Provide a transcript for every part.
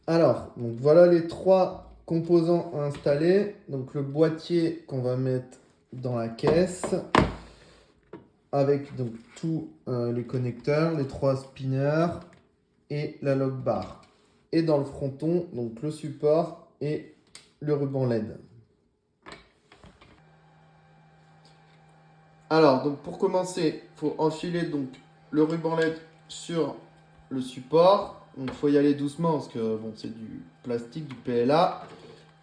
Alors, donc voilà les trois composants à installer. Donc le boîtier qu'on va mettre dans la caisse avec donc tous les connecteurs, les trois spinners et la lock bar. Et dans le fronton, donc le support et le ruban LED. Alors, donc pour commencer, il faut enfiler donc le ruban LED sur le support. Donc il faut y aller doucement parce que bon, c'est du plastique, du PLA.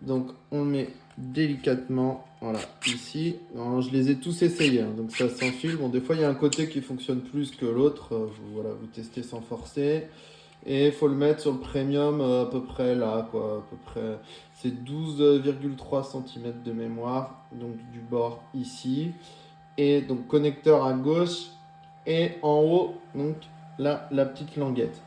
Donc on met délicatement, voilà, ici. Alors, je les ai tous essayés, hein, donc ça s'enfile. Bon, des fois il y a un côté qui fonctionne plus que l'autre. Voilà, vous testez sans forcer. Et il faut le mettre sur le premium à peu près là, quoi. À peu près, c'est 12,3 cm de mémoire, donc du bord ici. Et donc connecteur à gauche et en haut, donc là, la petite languette.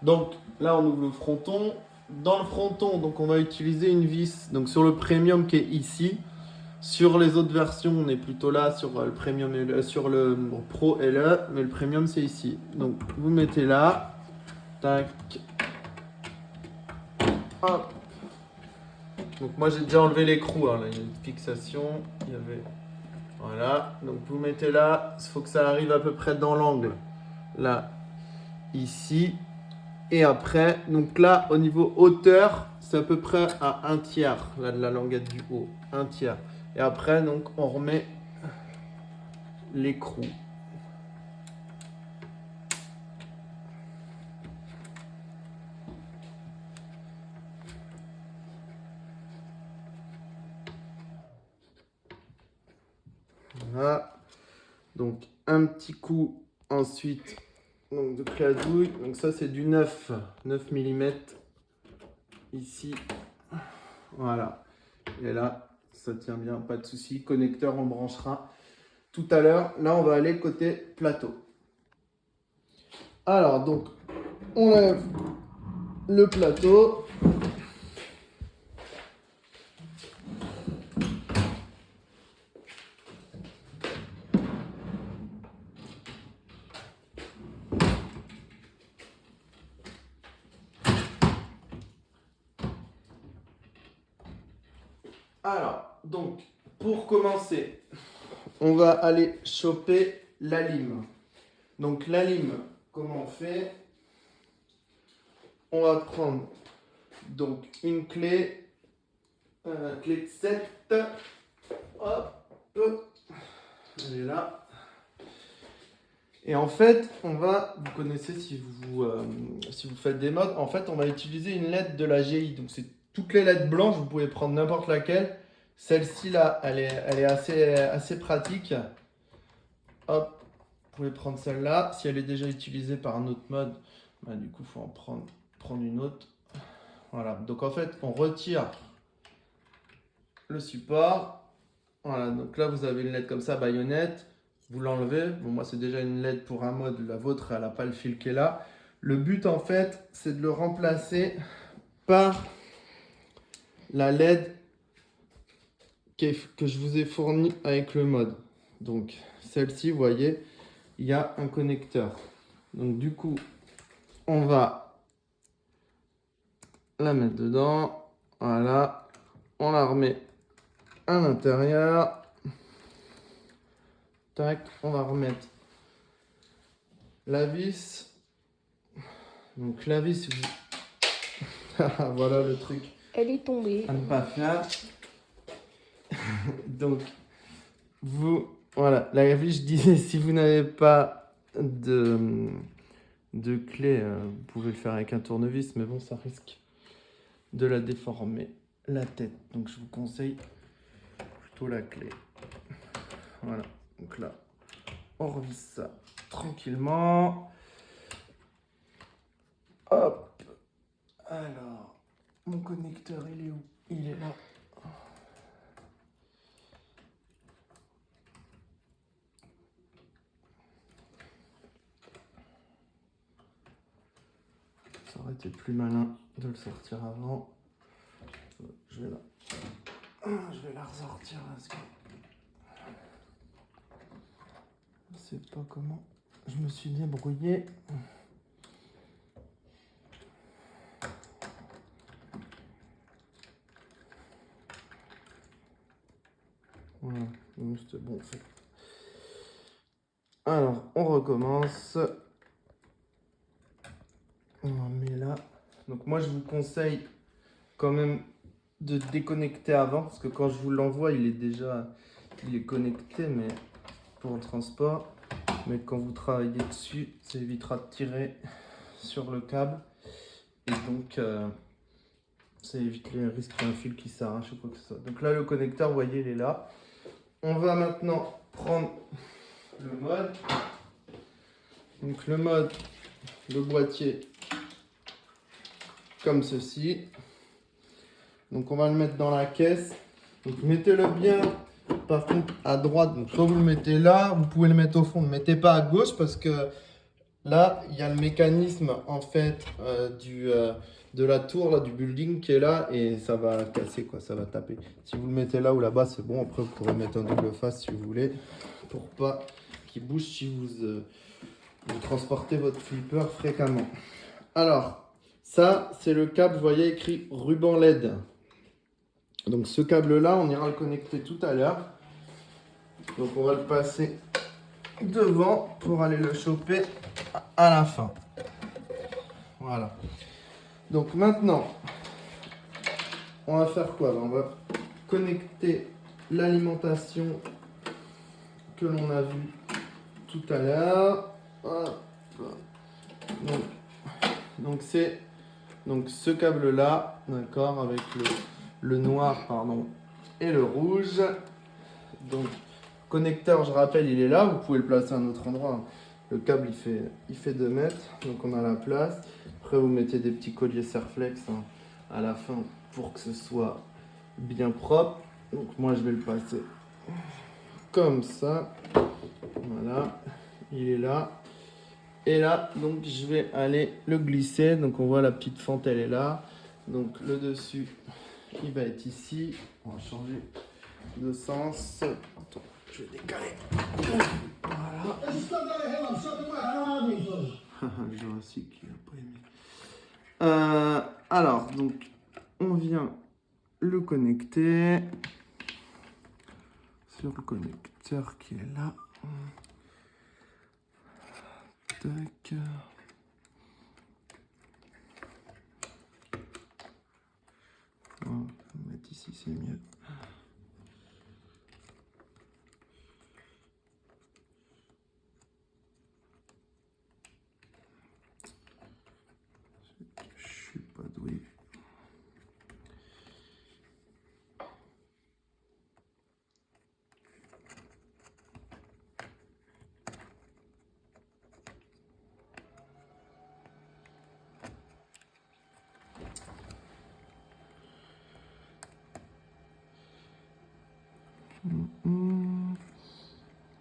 Donc là, on ouvre le fronton. Dans le fronton, donc on va utiliser une vis donc sur le premium qui est ici. Sur les autres versions, on est plutôt là sur le premium et sur le pro et le, mais le premium c'est ici. Donc vous mettez là, tac, hop. Donc moi j'ai déjà enlevé l'écrou, hein, là il y a une fixation, il y avait, voilà. Donc vous mettez là, il faut que ça arrive à peu près dans l'angle, là, ici. Et après, donc là, au niveau hauteur, c'est à peu près à un tiers, là, de la languette du haut. Un tiers. Et après, donc, on remet l'écrou. Voilà. Donc, un petit coup ensuite donc, de clé à douille. Donc, ça, c'est du 9 mm ici. Voilà. Et là, ça tient bien, pas de souci. Connecteur, on branchera tout à l'heure. Là, on va aller côté plateau. Alors, donc, on lève le plateau. Alors, donc, pour commencer, on va aller choper la lime. Donc, la lime, comment on fait? On va prendre donc une clé, clé de 7. Hop, elle est là. Et en fait, on va, vous connaissez si vous faites des modes, en fait, on va utiliser une LED de la GI. Donc, c'est toutes les LED blanches, vous pouvez prendre n'importe laquelle. Celle-ci là, elle est assez pratique. Hop, vous pouvez prendre celle-là. Si elle est déjà utilisée par un autre mode, bah, du coup, il faut en prendre une autre. Voilà, donc en fait, on retire le support. Voilà, donc là, vous avez une LED comme ça, baïonnette. Vous l'enlevez. Bon, moi, c'est déjà une LED pour un mode. La vôtre, elle n'a pas le fil qui est là. Le but, en fait, c'est de le remplacer par la LED que je vous ai fournie avec le mode. Donc, celle-ci, vous voyez, il y a un connecteur. Donc, du coup, on va la mettre dedans. Voilà. On la remet à l'intérieur. Tac. On va remettre la vis. Donc, la vis, voilà le truc Elle est tombée. à ne pas faire. Donc, voilà, la vis, je disais, si vous n'avez pas de clé, vous pouvez le faire avec un tournevis, mais bon, ça risque de la déformer la tête. Donc, je vous conseille plutôt la clé. Voilà, donc là, on revisse ça tranquillement. Hop. Alors, mon connecteur, il est où? Il est là. Ça aurait été plus malin de le sortir avant. Je vais la ressortir parce que je sais pas comment je me suis débrouillé. c'est bon fait. Alors, on recommence. On en met là. Donc moi, je vous conseille quand même de déconnecter avant, parce que quand je vous l'envoie, il est connecté, mais pour le transport. Mais quand vous travaillez dessus, ça évitera de tirer sur le câble. Et donc, ça évite les risques d'un fil qui s'arrache ou quoi que ce soit. Donc là, le connecteur, vous voyez, il est là. On va maintenant prendre le mode. Donc le mode, le boîtier, comme ceci. Donc on va le mettre dans la caisse. Donc mettez-le bien, par contre, à droite. Donc quand vous le mettez là, vous pouvez le mettre au fond. Ne mettez pas à gauche parce que là, il y a le mécanisme en fait de la tour, là, du building qui est là et ça va casser, quoi, ça va taper. Si vous le mettez là ou là-bas, c'est bon. Après, vous pourrez mettre un double face si vous voulez pour pas qu'il bouge si vous transportez votre flipper fréquemment. Alors, ça, c'est le câble, vous voyez écrit ruban LED. Donc ce câble-là, on ira le connecter tout à l'heure. Donc on va le passer devant pour aller le choper à la fin. Voilà. Donc maintenant, on va faire quoi? On va connecter l'alimentation que l'on a vu tout à l'heure. Donc c'est ce câble-là, d'accord, avec le noir, pardon, et le rouge. Donc connecteur, je rappelle, il est là. Vous pouvez le placer à un autre endroit. Le câble, il fait 2 mètres, donc on a la place. Après, vous mettez des petits colliers Serflex à la fin pour que ce soit bien propre. Donc moi, je vais le passer comme ça. Voilà, il est là. Et là, donc je vais aller le glisser. Donc on voit la petite fente, elle est là. Donc le dessus, il va être ici. On va changer de sens. Attends, je vais décaler. Voilà. Le Jurassique, il n'a pas aimé. Alors, donc, on vient le connecter sur le connecteur qui est là. Tac. On va mettre ici, c'est mieux. Je suis pas doué.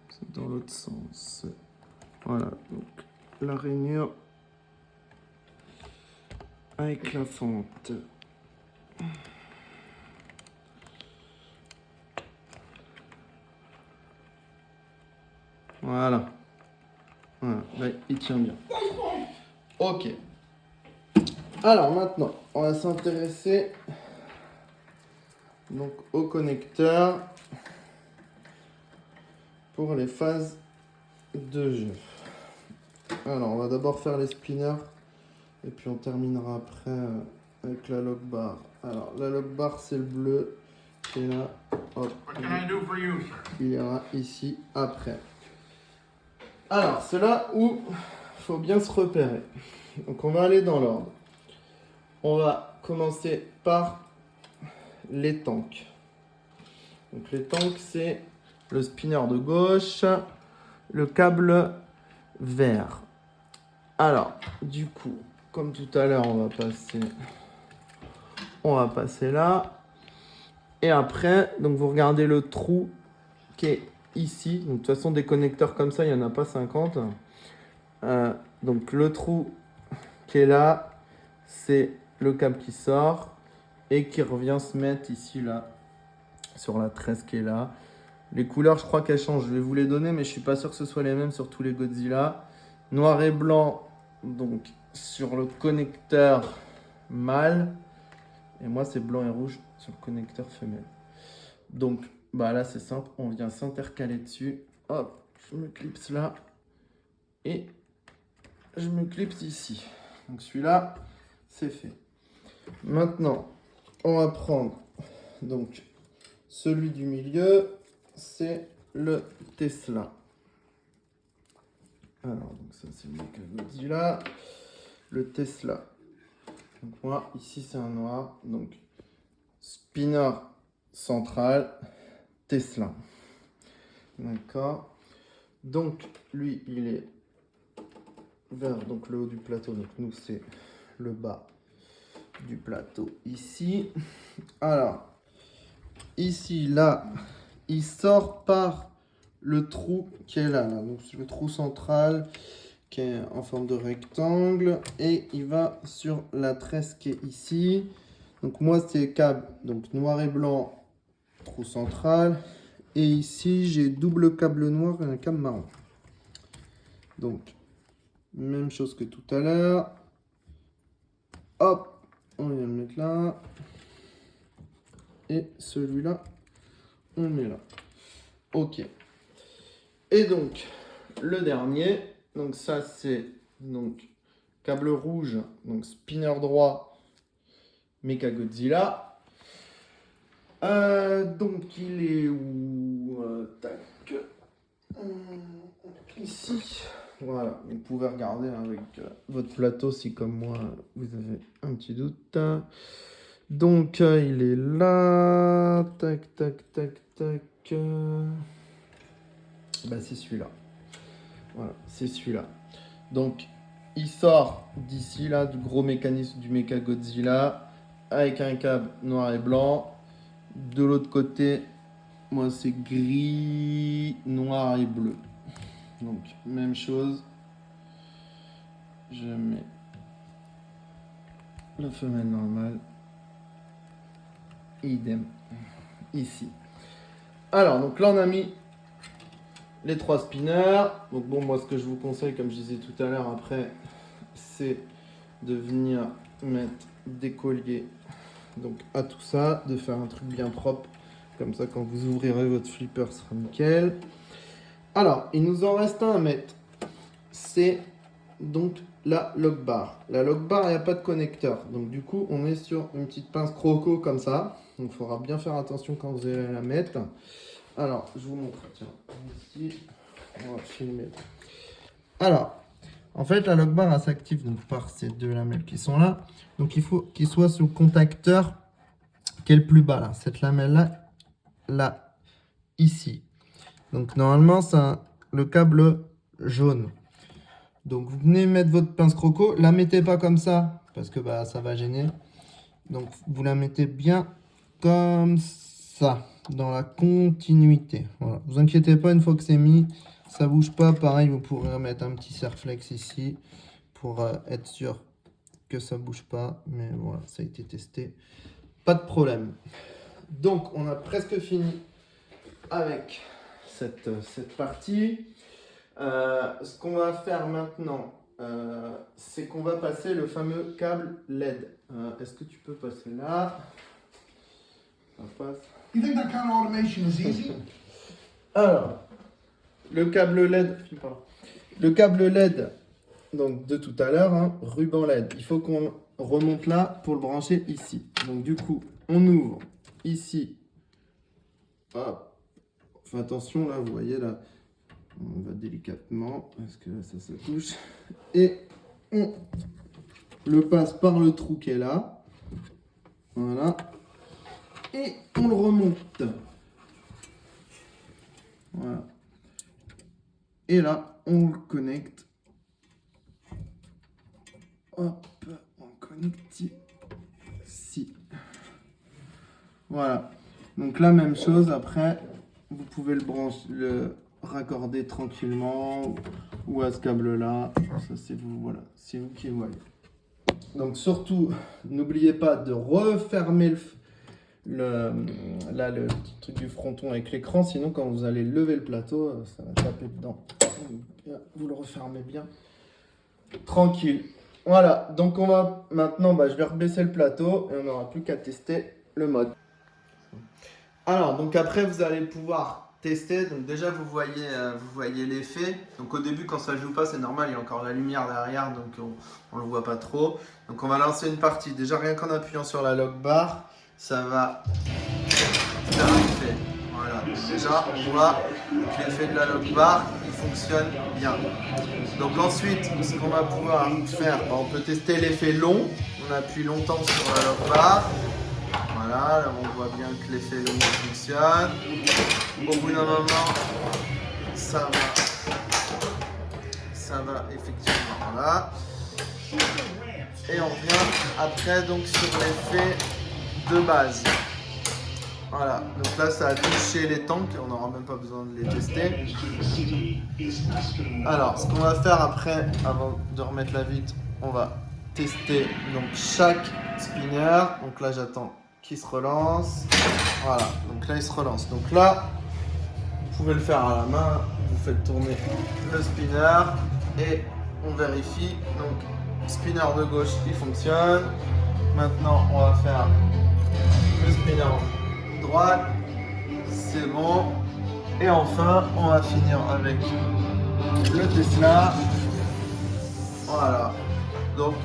C'est dans l'autre sens. Voilà, donc la rainure avec la fente. Voilà. Voilà, là, il tient bien. Ok. Alors maintenant, on va s'intéresser donc au connecteur pour les phases de jeu. Alors, on va d'abord faire les spinners et puis on terminera après avec la lock bar. Alors, la lock bar, c'est le bleu qui est là. Hop. Il ira ici après. Alors, c'est là où il faut bien se repérer. Donc, on va aller dans l'ordre. On va commencer par les tanks. Donc, les tanks, c'est le spinner de gauche, le câble vert. Alors, du coup, comme tout à l'heure, on va passer là. Et après, donc vous regardez le trou qui est ici. Donc, de toute façon, des connecteurs comme ça, il n'y en a pas 50. Donc, le trou qui est là, c'est le câble qui sort et qui revient se mettre ici, là, sur la tresse qui est là. Les couleurs, je crois qu'elles changent. Je vais vous les donner, mais je suis pas sûr que ce soit les mêmes sur tous les Godzilla. Noir et blanc, donc sur le connecteur mâle. Et moi, c'est blanc et rouge sur le connecteur femelle. Donc, bah là c'est simple, on vient s'intercaler dessus. Hop, je me clipse là. Et je me clipse ici. Donc celui-là, c'est fait. Maintenant, on va prendre donc celui du milieu, c'est le Tesla. Alors, donc ça c'est le Mechagodzilla, le Tesla. Donc moi, ici c'est un noir, donc spinner central, Tesla. D'accord. Donc lui, il est vers donc, le haut du plateau, donc nous c'est le bas du plateau ici. Alors, ici, là, il sort par le trou qui est là, donc c'est le trou central qui est en forme de rectangle et il va sur la tresse qui est ici. Donc moi c'est câble donc noir et blanc, trou central, et ici j'ai double câble noir et un câble marron. Donc même chose que tout à l'heure. Hop, on vient le mettre là. Et celui-là, on le met là. Ok. Et donc, le dernier, donc ça c'est donc câble rouge, donc spinner droit, Mechagodzilla. Donc il est où tac. Ici. Voilà, vous pouvez regarder avec votre plateau si comme moi vous avez un petit doute. Donc il est là. Tac, tac, tac, tac. Bah c'est celui-là. Voilà, c'est celui-là. Donc il sort d'ici là du gros mécanisme du Mechagodzilla avec un câble noir et blanc. De l'autre côté, moi c'est gris, noir et bleu. Donc même chose. Je mets la femelle normale. Idem. Ici. Alors, donc là on a mis les 3 spinners. Donc bon, moi ce que je vous conseille, comme je disais tout à l'heure après, c'est de venir mettre des colliers donc à tout ça, de faire un truc bien propre. Comme ça, quand vous ouvrirez votre flipper, ce sera nickel. Alors, il nous en reste un à mettre. C'est donc la lock bar. La lock bar, il n'y a pas de connecteur. Donc du coup, on est sur une petite pince croco comme ça. Donc il faudra bien faire attention quand vous allez la mettre. Alors, je vous montre. Tiens, ici, on va filmer. Alors, en fait, la lock bar, elle s'active donc par ces deux lamelles qui sont là. Donc il faut qu'il soit sous le contacteur qui est le plus bas là. Cette lamelle-là, là, ici. Donc normalement, c'est le câble jaune. Donc vous venez mettre votre pince croco, la mettez pas comme ça parce que bah, ça va gêner. Donc vous la mettez bien comme ça, dans la continuité. Voilà. Vous inquiétez pas, une fois que c'est mis, ça bouge pas. Pareil, vous pourrez remettre un petit serre-flex ici pour être sûr que ça bouge pas. Mais voilà, ça a été testé. Pas de problème. Donc on a presque fini avec cette partie. Ce qu'on va faire maintenant, c'est qu'on va passer le fameux câble LED. Est-ce que tu peux passer là? Ça passe. You think that kind of automation is easy? Alors, le câble LED, donc de tout à l'heure, hein, ruban LED. Il faut qu'on remonte là pour le brancher ici. Donc du coup, on ouvre ici. Hop. Fais attention là, vous voyez là. On va délicatement, parce que ça touche. Et on le passe par le trou qui est là. Voilà. Et on le remonte. Voilà. Et là, on le connecte. Hop, on connecte ici. Voilà. Donc la même chose, après, vous pouvez le raccorder tranquillement ou à ce câble là, ça c'est vous, voilà, c'est vous qui voyez. Donc surtout n'oubliez pas de refermer le petit truc du fronton avec l'écran, sinon quand vous allez lever le plateau ça va taper dedans. Vous le refermez bien tranquille. Voilà, donc on va maintenant, je vais rebaisser le plateau et on n'aura plus qu'à tester le mode. Alors, donc après, vous allez pouvoir tester. Donc déjà, vous voyez l'effet. Donc au début, quand ça joue pas, c'est normal, il y a encore la lumière derrière, donc on le voit pas trop. Donc on va lancer une partie. Déjà, rien qu'en appuyant sur la lock bar, ça va faire l'effet. Voilà, donc déjà, on voit que l'effet de la lock bar, il fonctionne bien. Donc ensuite, ce qu'on va pouvoir faire, on peut tester l'effet long. On appuie longtemps sur la lock bar. Voilà, là on voit bien que l'effet long fonctionne. Au bout d'un moment, ça va effectivement là. Et on revient après donc sur l'effet de base. Voilà, donc là ça a touché les tanks, on n'aura même pas besoin de les tester. Alors, ce qu'on va faire après, avant de remettre la vitre, on va tester donc chaque spinner. Donc là j'attends qu'il se relance. Voilà, donc là il se relance. Donc là, vous pouvez le faire à la main, vous faites tourner le spinner et on vérifie. Donc spinner de gauche il fonctionne. Maintenant on va faire le spinner droite, c'est bon. Et enfin on va finir avec le Tesla. Voilà, donc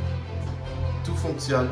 tout fonctionne.